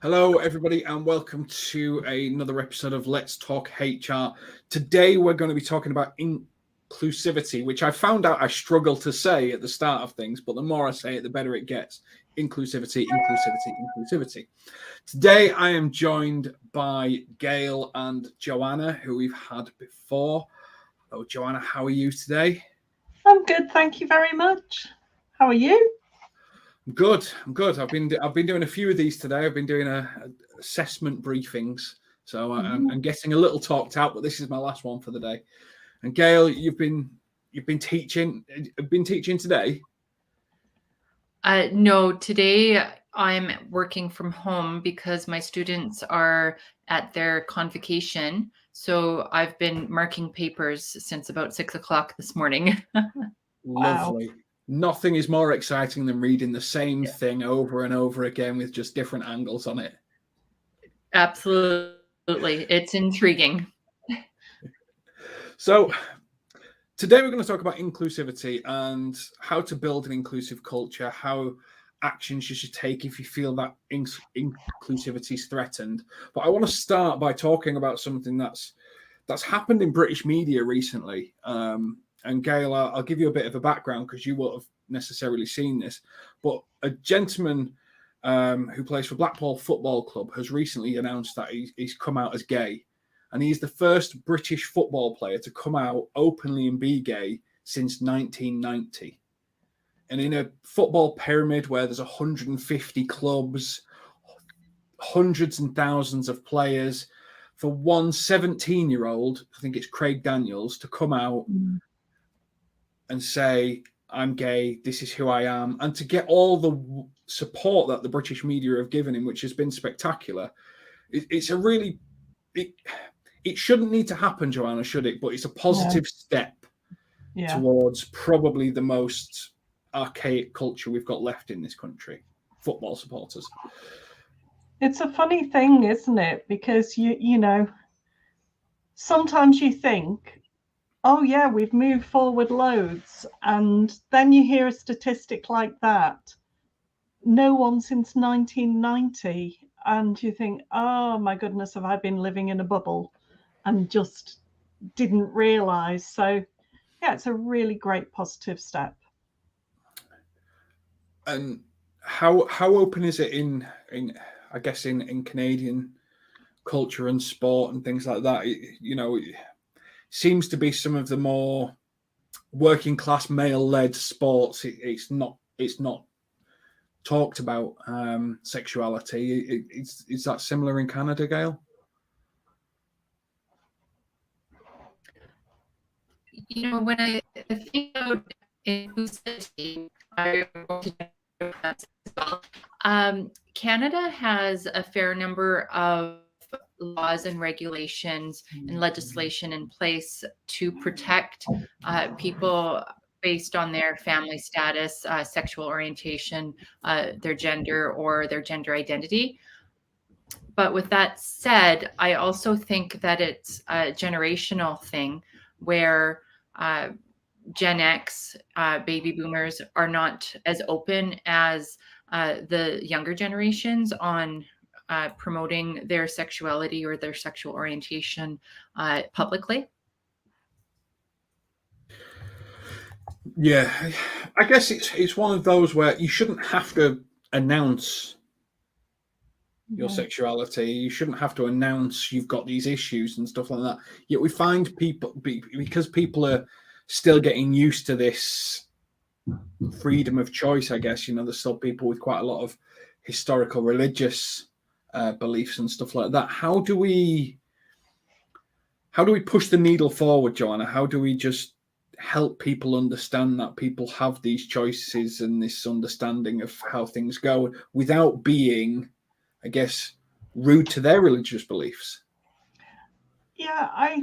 Hello, everybody, and welcome to another episode of Let's Talk HR. Today, we're going to be talking about inclusivity, which I found out I struggle to say at the start of things, but the more I say it, the better it gets. Inclusivity, inclusivity, inclusivity. Today, I am joined by Gail and Joanna, who we've had before. Hello, Joanna, how are you today? I'm good, thank you very much. How are you? I'm good. I've been doing a few of these today. I've been doing assessment briefings, so I'm getting a little talked out. But this is my last one for the day. And Gail, you've been teaching. Been teaching today. No, today I'm working from home because my students are at their convocation. So I've been marking papers since about 6 o'clock this morning. Lovely. Wow. Nothing is more exciting than reading the same thing over and over again with just different angles on it. Absolutely. It's intriguing. So today we're going to talk about inclusivity and how to build an inclusive culture, how actions you should take if you feel that inclusivity is threatened. But I want to start by talking about something that's happened in British media recently. And Gail, I'll give you a bit of a background because you won't have necessarily seen this. But a gentleman who plays for Blackpool Football Club has recently announced that he's come out as gay. And he's the first British football player to come out openly and be gay since 1990. And in a football pyramid where there's 150 clubs, hundreds and thousands of players, for one 17-year-old, I think it's Craig Daniels, to come out and say, I'm gay, this is who I am, and to get all the support that the British media have given him, which has been spectacular. It's a really... It shouldn't need to happen, Joanna, should it? But it's a positive step towards probably the most archaic culture we've got left in this country, football supporters. It's a funny thing, isn't it? Because you know, sometimes you think, oh yeah, we've moved forward loads, and then you hear a statistic like that. No one since 1990, and you think, oh my goodness, have I been living in a bubble and just didn't realize. So yeah, it's a really great positive step. And how open is it in I guess in Canadian culture and sport and things like that? It seems to be some of the more working class male led sports. It's not talked about sexuality. Is that similar in Canada, Gail? When I think about inclusivity, I want to as well. Canada has a fair number of laws and regulations and legislation in place to protect people based on their family status, sexual orientation, their gender, or their gender identity. But with that said, I also think that it's a generational thing where Gen X, baby boomers are not as open as the younger generations on promoting their sexuality or their sexual orientation publicly. Yeah, I guess it's one of those where you shouldn't have to announce your sexuality. You shouldn't have to announce you've got these issues and stuff like that. Yet we find people, because people are still getting used to this freedom of choice, I guess, there's still people with quite a lot of historical religious beliefs and stuff like that. How do we push the needle forward, Joanna? How do we just help people understand that people have these choices and this understanding of how things go without being, I guess, rude to their religious beliefs? Yeah, I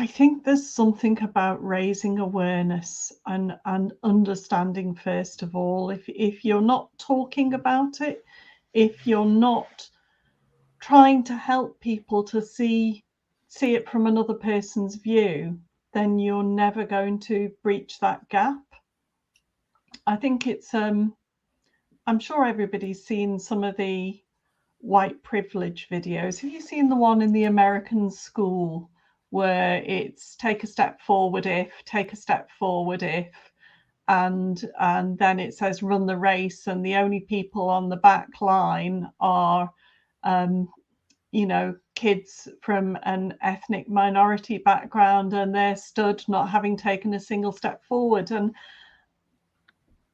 think there's something about raising awareness and understanding, first of all. If you're not talking about it, if you're not trying to help people to see it from another person's view, then you're never going to breach that gap. I think it's I'm sure everybody's seen some of the white privilege videos. Have you seen the one in the American school where it's take a step forward if, take a step forward if, and then it says run the race, and the only people on the back line are kids from an ethnic minority background, and they're stood not having taken a single step forward. And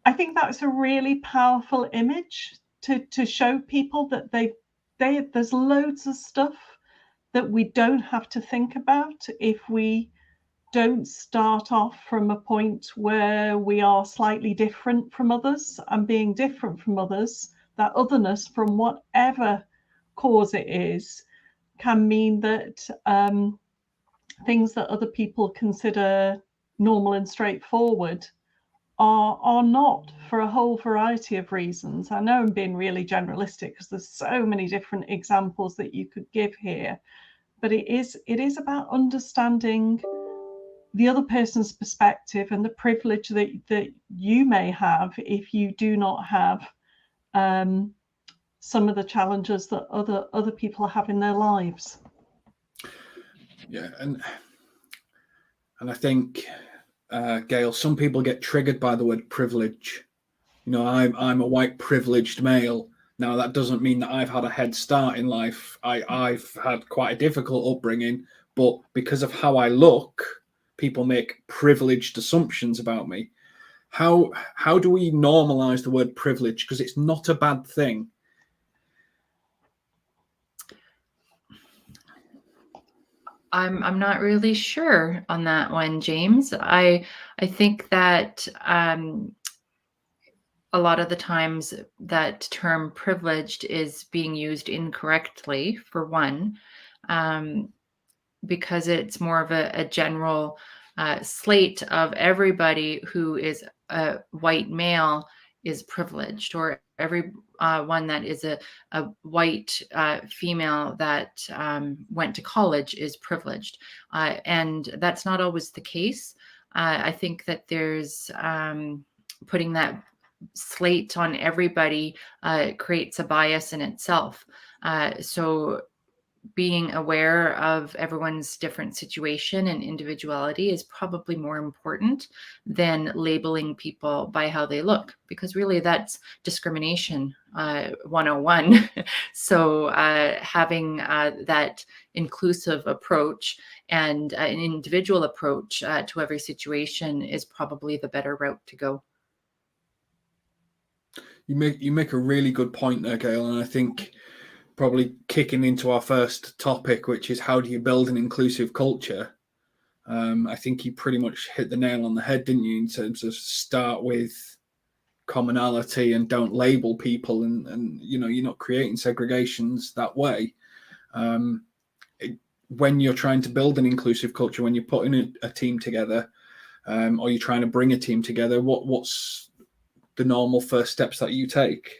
I think that's a really powerful image to show people that there's loads of stuff that we don't have to think about if we don't start off from a point where we are slightly different from others. And being different from others, that otherness, from whatever cause it is, can mean that things that other people consider normal and straightforward are not, for a whole variety of reasons. I know I'm being really generalistic because there's so many different examples that you could give here, but it is about understanding the other person's perspective and the privilege that you may have if you do not have some of the challenges that other people have in their lives. Yeah, and I think, Gail, some people get triggered by the word privilege. I'm a white privileged male. Now, that doesn't mean that I've had a head start in life. I've had quite a difficult upbringing, but because of how I look, people make privileged assumptions about me. How do we normalize the word privilege? Because it's not a bad thing. I'm not really sure on that one, James. I think that a lot of the times that term privileged is being used incorrectly, for one, because it's more of a general slate of everybody who is a white male is privileged, or every one that is a white female that went to college is privileged. And that's not always the case. I think that there's putting that slate on everybody creates a bias in itself. So being aware of everyone's different situation and individuality is probably more important than labeling people by how they look, because really that's discrimination 101. So having that inclusive approach and an individual approach to every situation is probably the better route to go. You make a really good point there, Gail, and I think probably kicking into our first topic, which is how do you build an inclusive culture? I think you pretty much hit the nail on the head, didn't you, in terms of start with commonality and don't label people, and you're not creating segregations that way. When you're trying to build an inclusive culture, when you're putting a team together, or you're trying to bring a team together, what's the normal first steps that you take?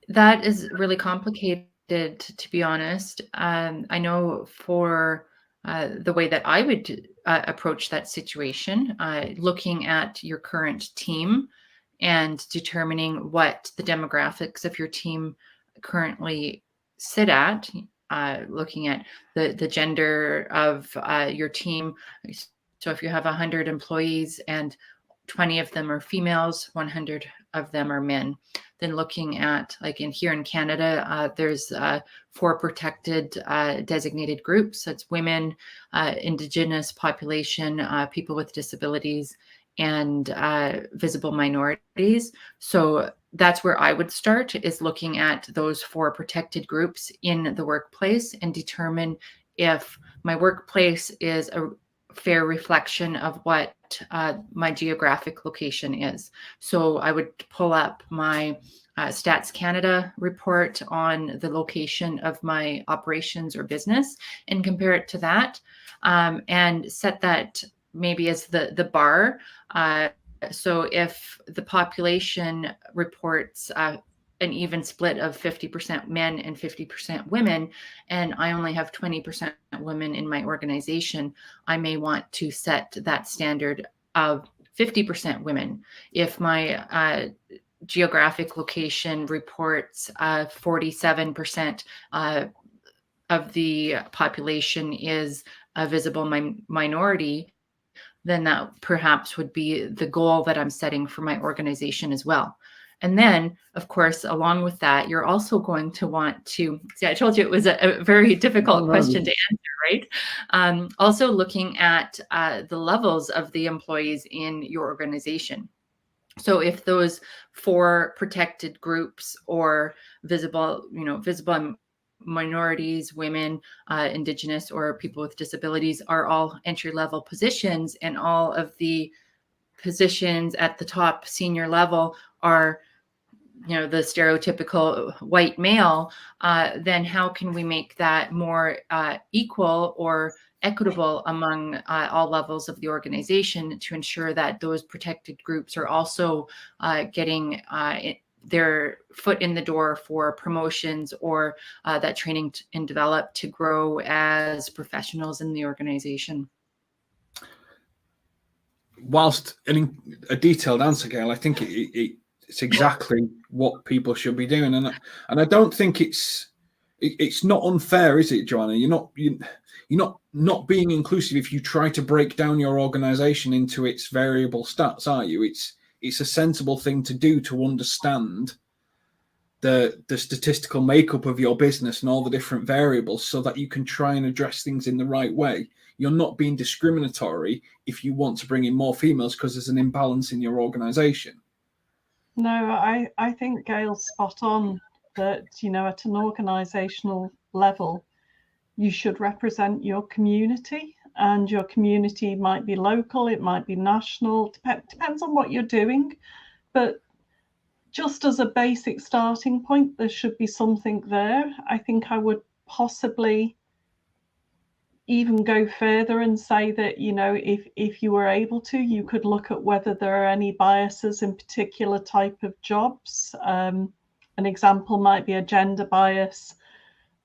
That is really complicated, to be honest. I know for the way that I would approach that situation, looking at your current team and determining what the demographics of your team currently sit at, looking at the gender of your team. So if you have 100 employees and 20 of them are females, 100 of them are men. Then looking at, like here in Canada, there's 4 protected designated groups. So it's women, Indigenous population, people with disabilities, and visible minorities. So that's where I would start, is looking at those 4 protected groups in the workplace and determine if my workplace is a fair reflection of what my geographic location is. So I would pull up my Stats Canada report on the location of my operations or business and compare it to that, and set that maybe as the bar. So if the population reports an even split of 50% men and 50% women, and I only have 20% women in my organization, I may want to set that standard of 50% women. If my geographic location reports 47% of the population is a visible minority, then that perhaps would be the goal that I'm setting for my organization as well. And then, of course, along with that, you're also going to want to, see, I told you it was a very difficult question to answer, right? Also looking at the levels of the employees in your organization. So if those 4 protected groups or visible minorities, women, Indigenous, or people with disabilities are all entry-level positions, and all of the positions at the top senior level are, the stereotypical white male, then how can we make that more equal or equitable among all levels of the organization to ensure that those protected groups are also getting their foot in the door for promotions or that training and develop to grow as professionals in the organization? Whilst a detailed answer, Gail, I think it's exactly what people should be doing, and I don't think it's not unfair, is it, Joanna? You're not being inclusive if you try to break down your organization into its variable stats, are you? It's a sensible thing to do, to understand the statistical makeup of your business and all the different variables, so that you can try and address things in the right way. You're not being discriminatory if you want to bring in more females because there's an imbalance in your organization. No, I think Gail's spot on that, at an organizational level, you should represent your community, and your community might be local, it might be national, depends on what you're doing. But just as a basic starting point, there should be something there. I think I would possibly even go further and say that, if you were able to, you could look at whether there are any biases in particular type of jobs. An example might be a gender bias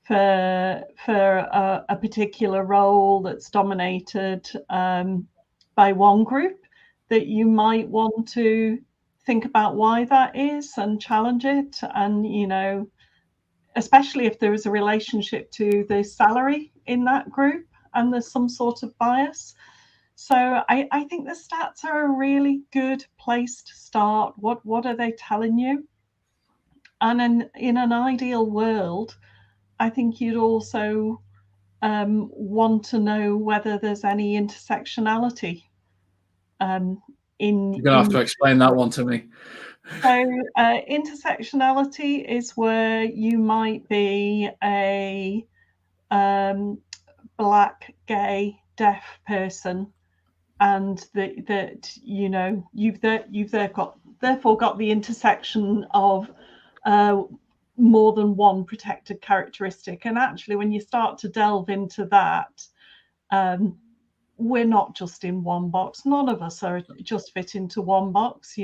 for a particular role that's dominated by one group, that you might want to think about why that is and challenge it. And, especially if there is a relationship to the salary in that group and there's some sort of bias. So I think the stats are a really good place to start. What are they telling you? And in an ideal world, I think you'd also want to know whether there's any intersectionality. You're going to have to explain that one to me. So intersectionality is where you might be a Black, gay, deaf person, and that you've therefore got the intersection of more than one protected characteristic. And actually, when you start to delve into that, we're not just in one box. None of us are just fit into one box.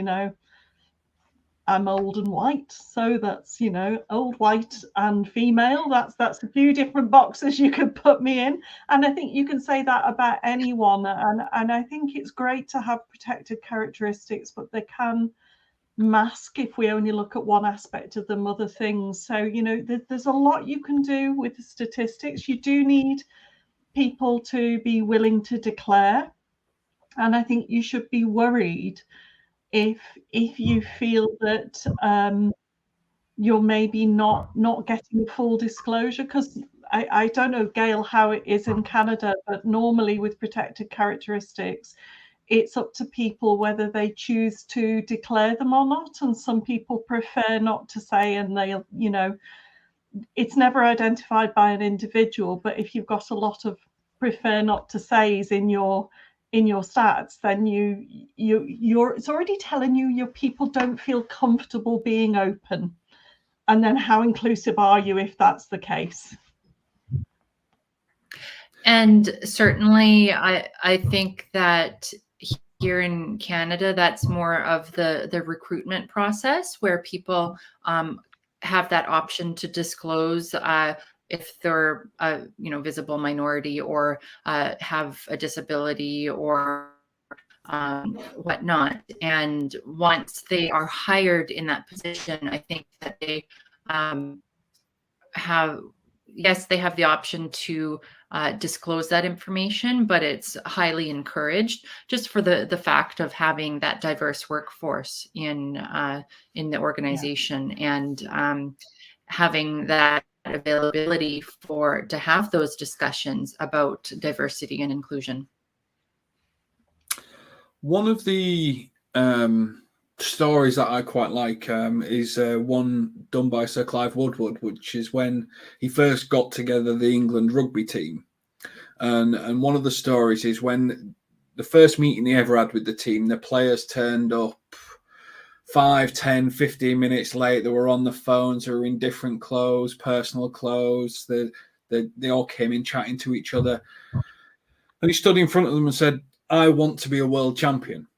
I'm old and white, so that's old, white and female. That's a few different boxes you could put me in, and I think you can say that about anyone. And I think it's great to have protected characteristics, but they can mask, if we only look at one aspect of them, other things. So there's a lot you can do with the statistics. You do need people to be willing to declare, and I think you should be worried if you feel that you're maybe not getting full disclosure, because I don't know, Gail, how it is in Canada, but normally with protected characteristics, it's up to people whether they choose to declare them or not. And some people prefer not to say, and they'll, it's never identified by an individual, but if you've got a lot of prefer not to says in your stats, then it's already telling you your people don't feel comfortable being open. And then how inclusive are you if that's the case? And certainly I think that here in Canada, that's more of the recruitment process, where people have that option to disclose if they're a visible minority or have a disability or whatnot. And once they are hired in that position, I think that they they have the option to disclose that information, but it's highly encouraged just for the fact of having that diverse workforce in the organization, and having that availability to have those discussions about diversity and inclusion. One of the stories that I quite like is one done by Sir Clive Woodward, which is when he first got together the England rugby team. And one of the stories is when the first meeting he ever had with the team, the players turned up 5, 10, 15 minutes late. They were on the phones, they were in different clothes, personal clothes. They all came in chatting to each other. And he stood in front of them and said, "I want to be a world champion."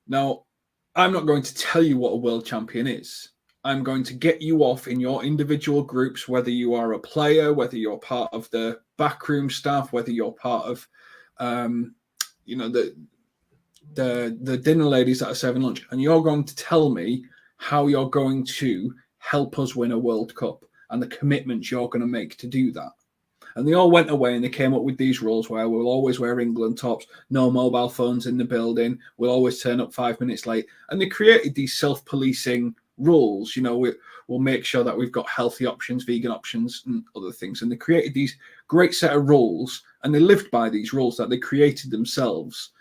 Now, I'm not going to tell you what a world champion is. I'm going to get you off in your individual groups, whether you are a player, whether you're part of the backroom staff, whether you're part of, the dinner ladies that are serving lunch, and you're going to tell me how you're going to help us win a World Cup and the commitments you're going to make to do that. And they all went away and they came up with these rules where we'll always wear England tops, no mobile phones in the building, we'll always turn up 5 minutes late. And they created these self-policing rules. We'll make sure that we've got healthy options, vegan options, and other things. And they created these great set of rules, and they lived by these rules that they created themselves,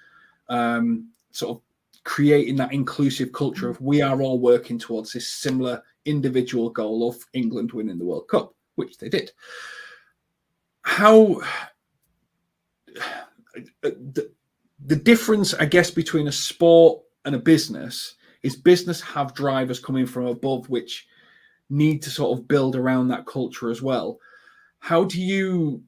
sort of creating that inclusive culture of we are all working towards this similar individual goal of England winning the World Cup, which they did. How the difference, I guess, between a sport and a business is business have drivers coming from above which need to sort of build around that culture as well. How do you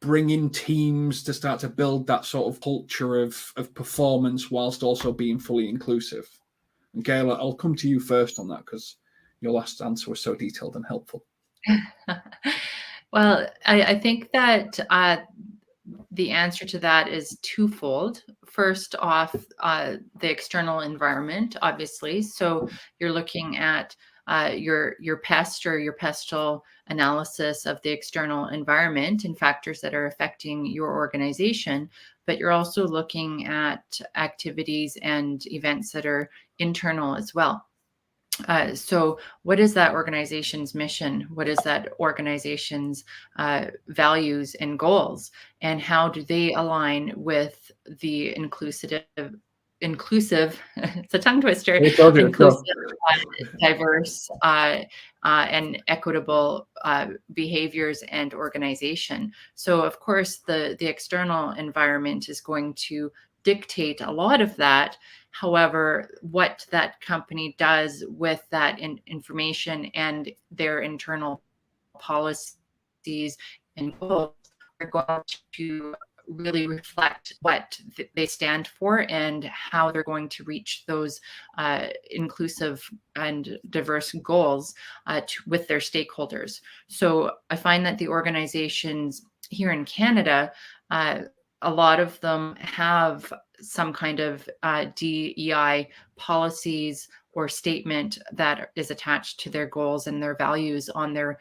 bring in teams to start to build that sort of culture of performance whilst also being fully inclusive? And Gail, I'll come to you first on that because your last answer was so detailed and helpful. Well, I think that the answer to that is twofold. First off, the external environment, obviously. So you're looking at your pest or your pestle analysis of the external environment and factors that are affecting your organization, but you're also looking at activities and events that are internal as well. So what is that organization's mission? What is that organization's values and goals? And how do they align with the inclusive, it's a tongue twister, inclusive, diverse, and equitable behaviors and organization? So of course, the external environment is going to dictate a lot of that. However, what that company does with that information and their internal policies and goals are going to really reflect what they stand for and how they're going to reach those inclusive and diverse goals with their stakeholders. So I find that the organizations here in Canada, a lot of them have some kind of DEI policies or statement that is attached to their goals and their values on their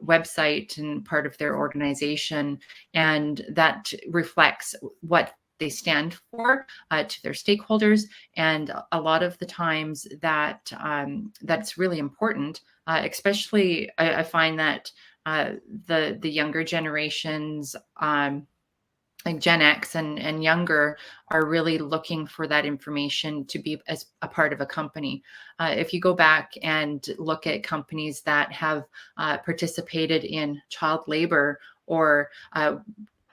website and part of their organization. And that reflects what they stand for to their stakeholders. And a lot of the times that that's really important, especially I find that the younger generations, like Gen X and younger, are really looking for that information to be as a part of a company. If you go back and look at companies that have participated in child labor or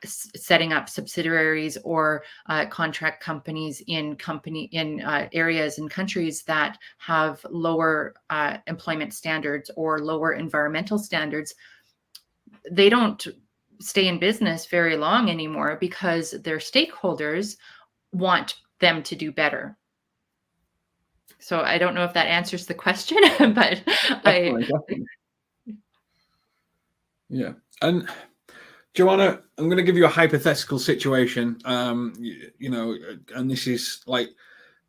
setting up subsidiaries or contract companies in areas and countries that have lower employment standards or lower environmental standards, they don't stay in business very long anymore because their stakeholders want them to do better. So I don't know if that answers the question, but Definitely. Yeah. And Joanna, I'm going to give you a hypothetical situation. You know, and this is like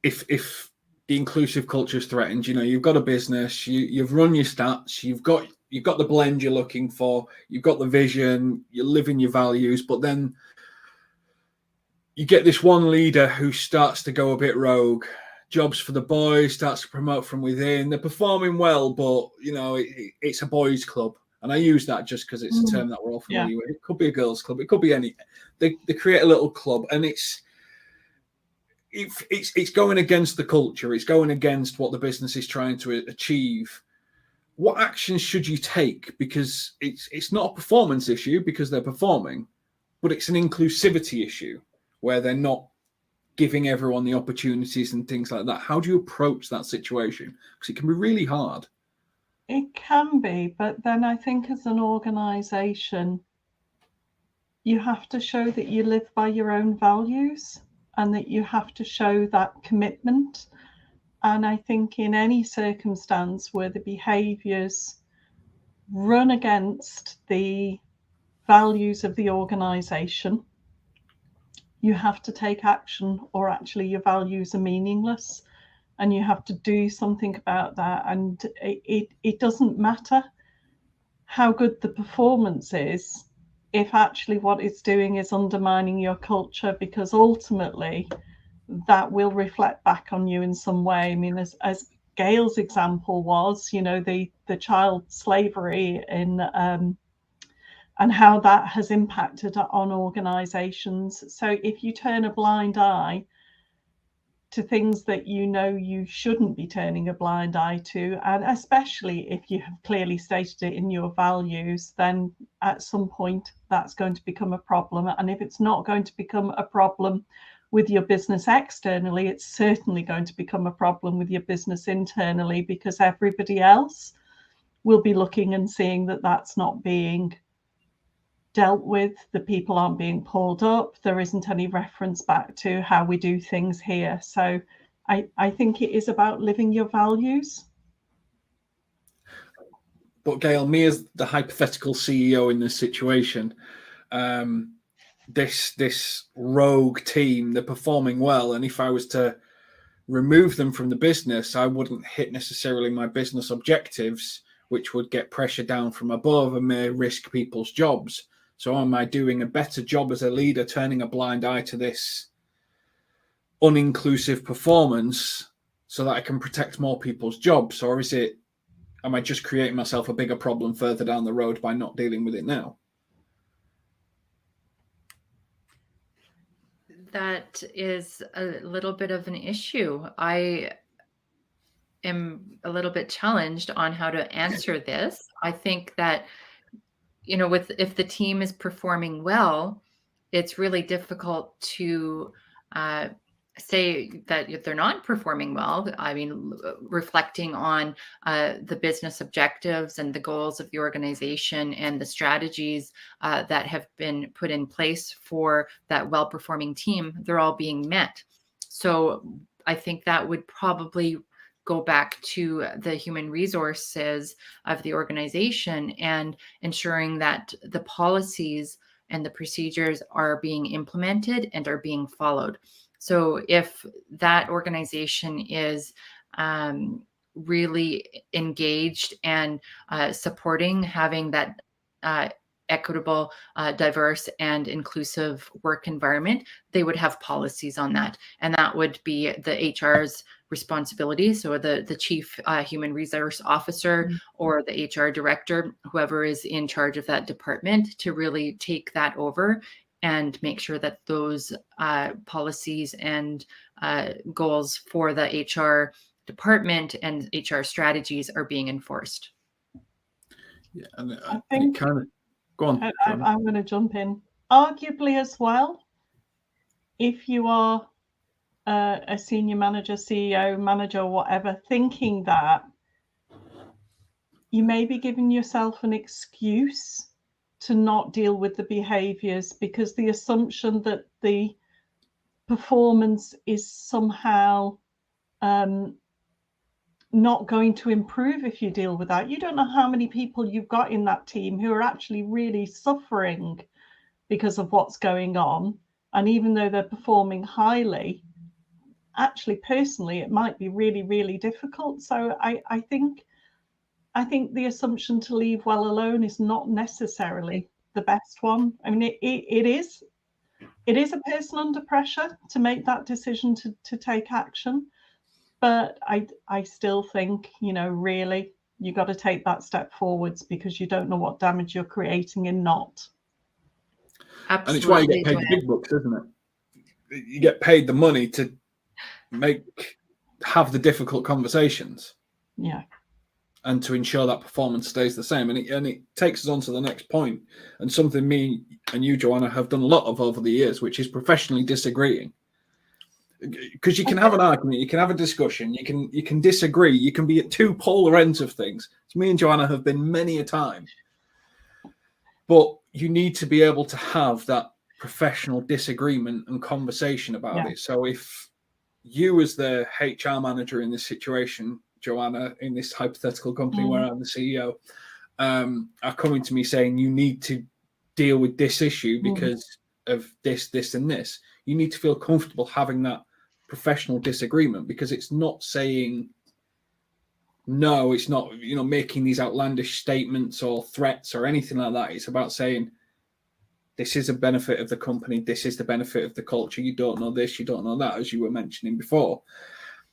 if the inclusive culture is threatened. You know, you've got a business, you've run your stats, you've got the blend you're looking for, you've got the vision, you're living your values, but then you get this one leader who starts to go a bit rogue. Jobs for the boys, starts to promote from within. They're performing well, but you know it's a boys' club, and I use that just because it's a term that we're all familiar with. It could be a girls' club, it could be any. They create a little club, and it's going against the culture. It's going against what the business is trying to achieve. What actions should you take? Because it's not a performance issue because they're performing, but it's an inclusivity issue where they're not giving everyone the opportunities and things like that. How do you approach that situation? Because it can be really hard. It can be, but then I think as an organization, you have to show that you live by your own values and that you have to show that commitment. And I think in any circumstance where the behaviors run against the values of the organization, you have to take action, or actually your values are meaningless and you have to do something about that. And it doesn't matter how good the performance is if actually what it's doing is undermining your culture, because ultimately that will reflect back on you in some way. I mean, as Gail's example was, you know, the child slavery in and how that has impacted on organizations. So if you turn a blind eye to things that you know you shouldn't be turning a blind eye to, and especially if you have clearly stated it in your values, then at some point that's going to become a problem. And if it's not going to become a problem with your business externally, it's certainly going to become a problem with your business internally, because everybody else will be looking and seeing that that's not being dealt with, the people aren't being pulled up, there isn't any reference back to how we do things here. So I think it is about living your values. But Gail, me as the hypothetical CEO in this situation, this rogue team, they're performing well, and if I was to remove them from the business, I wouldn't hit necessarily my business objectives, which would get pressure down from above and may risk people's jobs. So am I doing a better job as a leader, turning a blind eye to this uninclusive performance so that I can protect more people's jobs? Or am I just creating myself a bigger problem further down the road by not dealing with it now? That is a little bit of an issue. I am a little bit challenged on how to answer this. I think that, you know, if the team is performing well, it's really difficult to say that if they're not performing well. I mean, reflecting on the business objectives and the goals of the organization and the strategies that have been put in place for that well-performing team, they're all being met. So I think that would probably go back to the human resources of the organization and ensuring that the policies and the procedures are being implemented and are being followed. So if that organization is really engaged and supporting having that equitable, diverse, and inclusive work environment, they would have policies on that. And that would be the HR's responsibility. So the chief human resource officer or the HR director, whoever is in charge of that department, to really take that over and make sure that those policies and goals for the HR department and HR strategies are being enforced. Yeah, and I think kind of go on. I'm going to jump in. Arguably as well, if you are a senior manager, CEO, manager, whatever, thinking that, you may be giving yourself an excuse to not deal with the behaviors, because the assumption that the performance is somehow not going to improve if you deal with that. You don't know how many people you've got in that team who are actually really suffering because of what's going on. And even though they're performing highly, actually, personally, it might be really, really difficult. So I think the assumption to leave well alone is not necessarily the best one. I mean, it is a person under pressure to make that decision to take action. But I still think, really, you got to take that step forwards, because you don't know what damage you're creating in not. Absolutely. And it's why you get paid the big bucks, isn't it? You get paid the money to have the difficult conversations. Yeah. And to ensure that performance stays the same. And it takes us on to the next point, and something me and you, Joanna, have done a lot of over the years, which is professionally disagreeing. Because you can have an argument, you can have a discussion, you can disagree, you can be at two polar ends of things. So me and Joanna have been many a time. But you need to be able to have that professional disagreement and conversation about it. So if you, as the HR manager in this situation, Joanna, in this hypothetical company where I'm the CEO, are coming to me saying you need to deal with this issue because of this, this, and this, you need to feel comfortable having that professional disagreement, because it's not saying no, it's not, making these outlandish statements or threats or anything like that. It's about saying, this is a benefit of the company, this is the benefit of the culture, you don't know this, you don't know that, as you were mentioning before.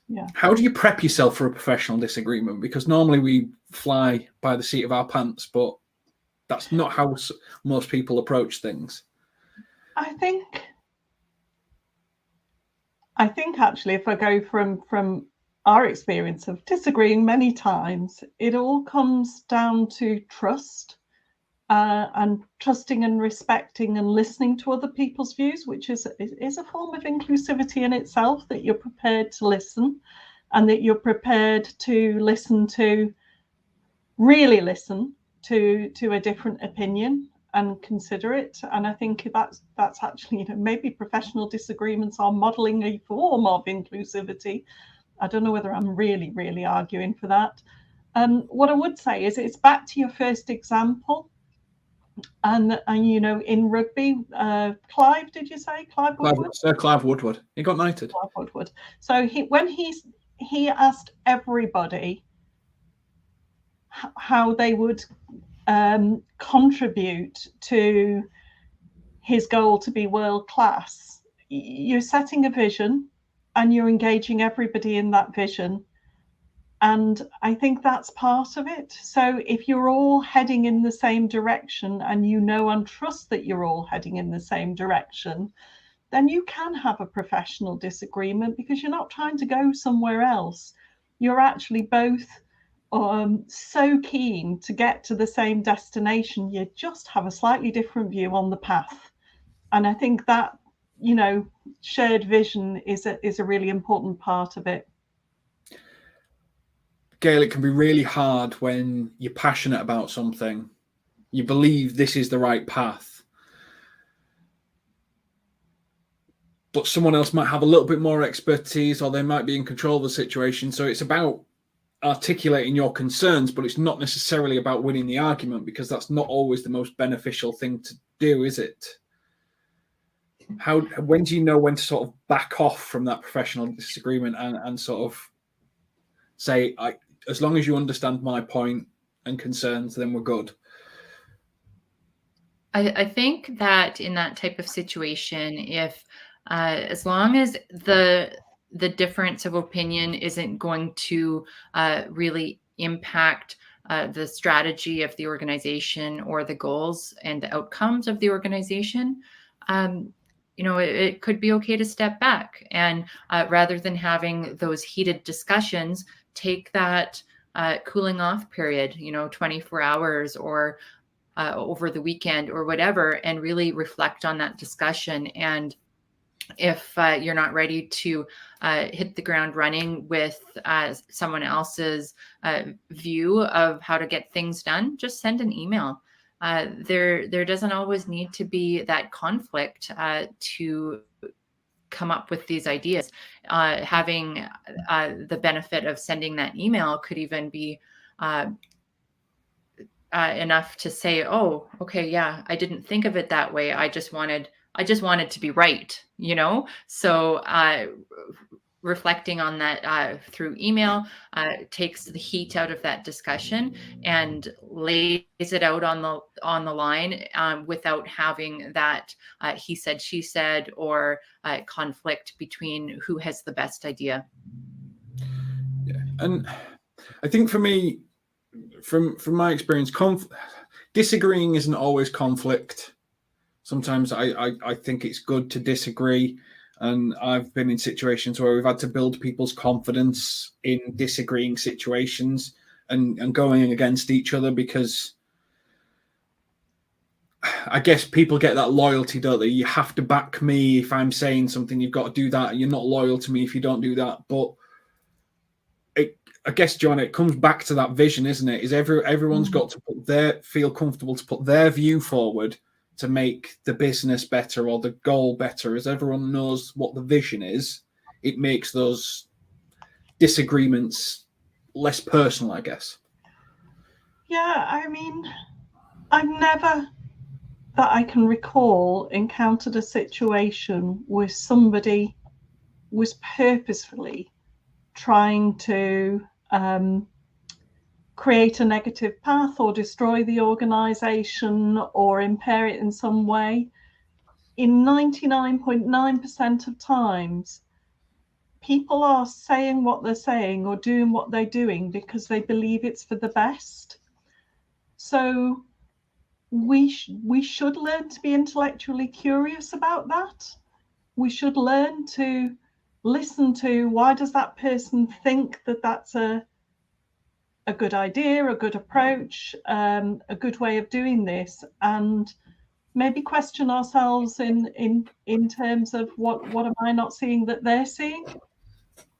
Yeah. How do you prep yourself for a professional disagreement? Because normally we fly by the seat of our pants, but that's not how most people approach things. I think actually, if I go from our experience of disagreeing many times, it all comes down to trust, and trusting and respecting and listening to other people's views, which is a form of inclusivity in itself, that you're prepared to listen, and that you're prepared to really listen to a different opinion and consider it. And I think that's actually, maybe professional disagreements are modeling a form of inclusivity. I don't know whether I'm really arguing for that. What I would say is, it's back to your first example. And in rugby, Clive, did you say Clive Woodward? Sir Clive Woodward. He got knighted. Clive Woodward. So he asked everybody how they would contribute to his goal to be world class. You're setting a vision, and you're engaging everybody in that vision. And I think that's part of it. So if you're all heading in the same direction, and and trust that you're all heading in the same direction, then you can have a professional disagreement, because you're not trying to go somewhere else. You're actually both so keen to get to the same destination. You just have a slightly different view on the path. And I think that, shared vision is a really important part of it. Gail, it can be really hard when you're passionate about something. You believe this is the right path, but someone else might have a little bit more expertise, or they might be in control of the situation. So it's about articulating your concerns, but it's not necessarily about winning the argument, because that's not always the most beneficial thing to do, is it? When do you know when to sort of back off from that professional disagreement and sort of say, as long as you understand my point and concerns, then we're good? I think that in that type of situation, if as long as the difference of opinion isn't going to really impact the strategy of the organization or the goals and the outcomes of the organization, it could be okay to step back, and rather than having those heated discussions, take that cooling off period, 24 hours or over the weekend or whatever, and really reflect on that discussion. And if you're not ready to hit the ground running with someone else's view of how to get things done, just send an email. There doesn't always need to be that conflict to come up with these ideas. Having the benefit of sending that email could even be enough to say, oh, okay, yeah, I didn't think of it that way. I just wanted to be right, you know? So reflecting on that through email takes the heat out of that discussion and lays it out on the line without having that he said, she said, or conflict between who has the best idea. Yeah, and I think for me, from my experience, disagreeing isn't always conflict. Sometimes I think it's good to disagree. And I've been in situations where we've had to build people's confidence in disagreeing situations and going against each other, because I guess people get that loyalty, don't they? You have to back me if I'm saying something. You've got to do that. You're not loyal to me if you don't do that. But I guess, John, it comes back to that vision, isn't it? Is everyone's got to feel comfortable to put their view forward to make the business better or the goal better. As everyone knows what the vision is, it makes those disagreements less personal, I guess. Yeah, I mean, I've never, that I can recall, encountered a situation where somebody was purposefully trying to create a negative path or destroy the organization or impair it in some way. In 99.9% of times, people are saying what they're saying or doing what they're doing because they believe it's for the best. So we should learn to be intellectually curious about that. We should learn to listen to, why does that person think that that's a good idea, a good approach, a good way of doing this, and maybe question ourselves in terms of what am I not seeing that they're seeing.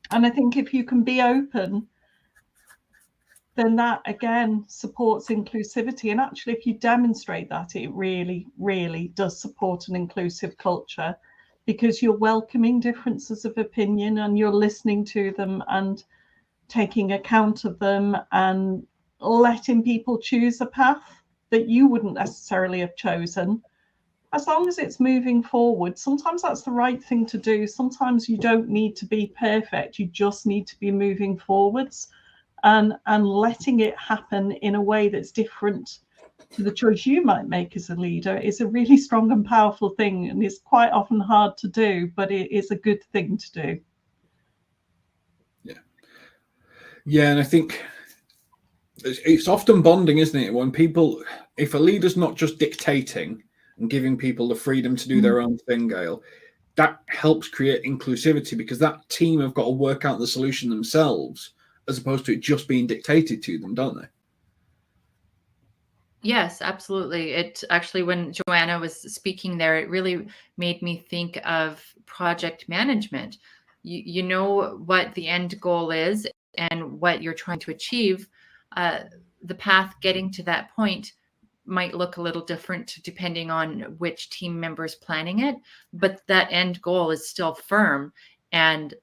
And I think if you can be open, then that again supports inclusivity. And actually, if you demonstrate that, it really, really does support an inclusive culture, because you're welcoming differences of opinion and you're listening to them and taking account of them and letting people choose a path that you wouldn't necessarily have chosen. As long as it's moving forward, sometimes that's the right thing to do. Sometimes you don't need to be perfect. You just need to be moving forwards and letting it happen in a way that's different to the choice you might make as a leader is a really strong and powerful thing, and it's quite often hard to do, but it is a good thing to do. Yeah, and I think it's often bonding, isn't it? When people, if a leader's not just dictating and giving people the freedom to do their own thing, Gail, that helps create inclusivity, because that team have got to work out the solution themselves as opposed to it just being dictated to them, don't they? Yes, absolutely. It actually, when Joanna was speaking there, it really made me think of project management. You know what the end goal is and what you're trying to achieve. The path getting to that point might look a little different depending on which team member is planning it, but that end goal is still firm and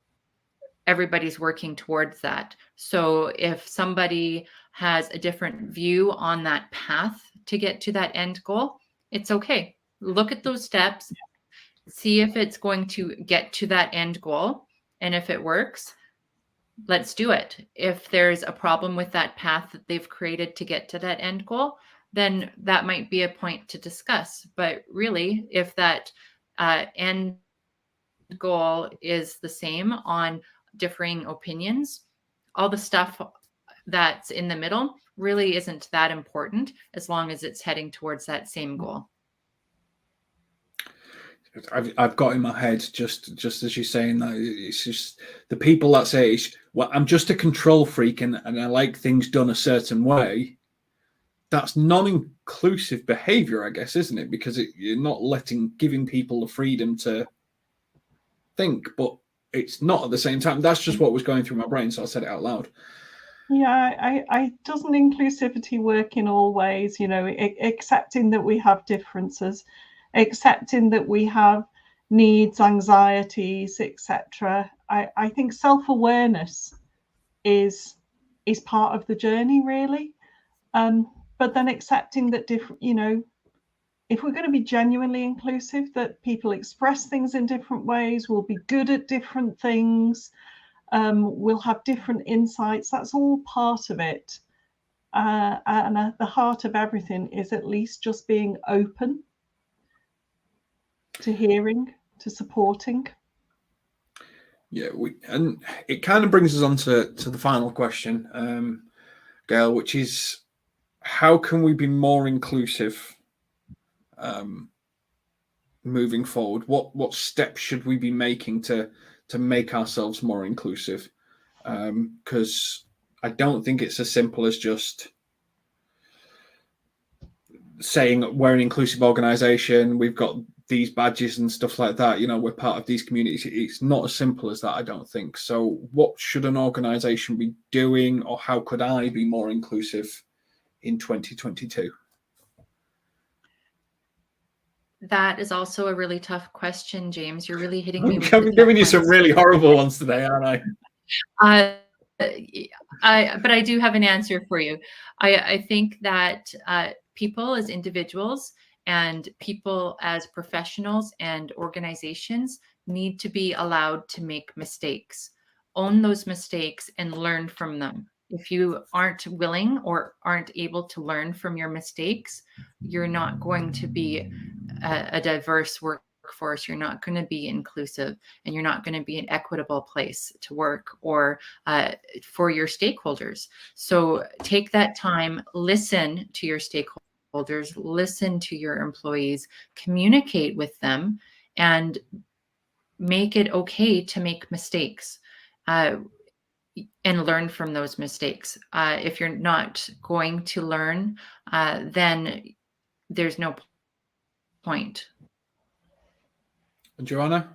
everybody's working towards that. So if somebody has a different view on that path to get to that end goal, it's okay. Look at those steps, see if it's going to get to that end goal. And if it works, let's do it. If there's a problem with that path that they've created to get to that end goal, then that might be a point to discuss. But really, if that end goal is the same on differing opinions, all the stuff that's in the middle really isn't that important as long as it's heading towards that same goal. I've got in my head, just as you're saying that, it's just the people that say, well, I'm just a control freak and I like things done a certain way. That's non-inclusive behavior, I guess, isn't it? Because you're not giving people the freedom to think, but it's not at the same time. That's just what was going through my brain, so I said it out loud. Yeah, I doesn't inclusivity work in all ways, you know, accepting that we have differences, accepting that we have needs, anxieties, etc. I think self-awareness is part of the journey, really. but then accepting that different, you know, if we're going to be genuinely inclusive, that people express things in different ways, will be good at different things, we'll have different insights. That's all part of it. And at the heart of everything is at least just being open to hearing, to supporting. Yeah, and it kind of brings us on to the final question, Gail, which is, how can we be more inclusive moving forward? What steps should we be making to make ourselves more inclusive? Because I don't think it's as simple as just saying we're an inclusive organization, we've got these badges and stuff like that, you know, we're part of these communities. It's not as simple as that, I don't think. So what should an organization be doing, or how could I be more inclusive in 2022? That is also a really tough question, James. You're really hitting me with I'm giving you some really horrible ones today, aren't I? But I do have an answer for you. I think that people as individuals and people as professionals and organizations need to be allowed to make mistakes, own those mistakes, and learn from them. If you aren't willing or aren't able to learn from your mistakes, you're not going to be a diverse workforce. You're not going to be inclusive, and you're not going to be an equitable place to work or for your stakeholders. So take that time, listen to your stakeholders, listen to your employees, communicate with them, and make it okay to make mistakes. And learn from those mistakes. If you're not going to learn, then there's no point. Joanna?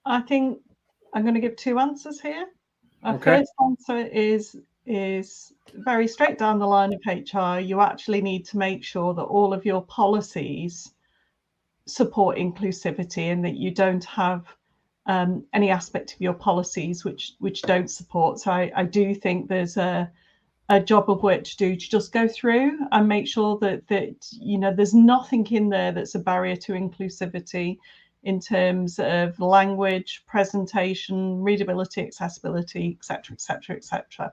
I think I'm going to give two answers here. Our Okay. first answer is very straight down the line of HR. You actually need to make sure that all of your policies support inclusivity, and that you don't have any aspect of your policies which don't support. So I do think there's a job of work to do, to just go through and make sure that you know, there's nothing in there that's a barrier to inclusivity in terms of language, presentation, readability, accessibility, etc., etc., etc.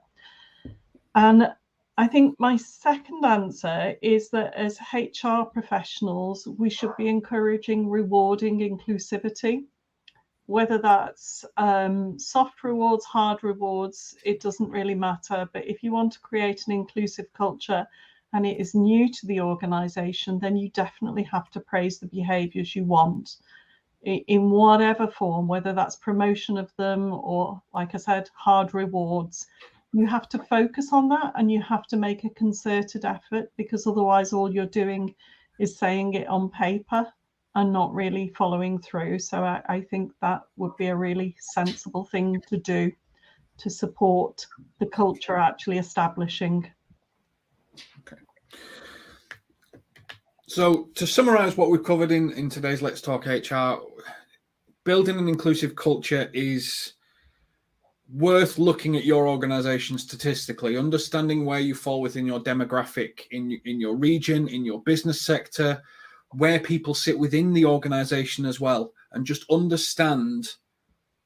And I think my second answer is that as HR professionals, we should be encouraging rewarding inclusivity. Whether that's soft rewards, hard rewards, it doesn't really matter. But if you want to create an inclusive culture and it is new to the organization, then you definitely have to praise the behaviors you want in whatever form, whether that's promotion of them or, like I said, hard rewards. You have to focus on that, and you have to make a concerted effort, because otherwise all you're doing is saying it on paper and not really following through. So I think that would be a really sensible thing to do to support the culture actually establishing. Okay. So to summarize what we've covered in today's Let's Talk HR, building an inclusive culture is worth looking at your organization statistically, understanding where you fall within your demographic, in your region, in your business sector, where people sit within the organization as well, and just understand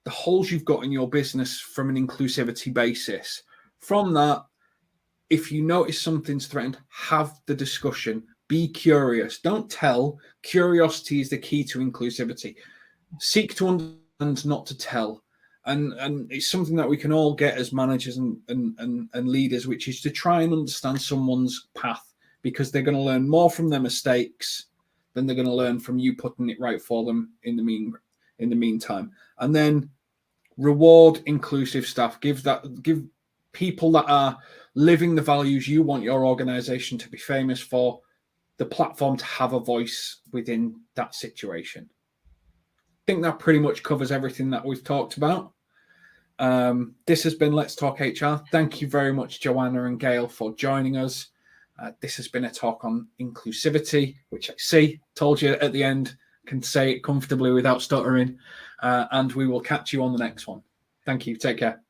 the holes you've got in your business from an inclusivity basis. From that, if you notice something's threatened, have the discussion. Be curious. Don't tell. Curiosity is the key to inclusivity. Seek to understand, not to tell. And it's something that we can all get as managers and leaders, which is to try and understand someone's path, because they're going to learn more from their mistakes than they're going to learn from you putting it right for them in the meantime. And then reward inclusive staff. Give people that are living the values you want your organization to be famous for the platform to have a voice within that situation. I think that pretty much covers everything that we've talked about. This has been Let's Talk HR. Thank you very much, Joanna and Gail, for joining us. This has been a talk on inclusivity, which I told you at the end, can say it comfortably without stuttering. And we will catch you on the next one. Thank you. Take care.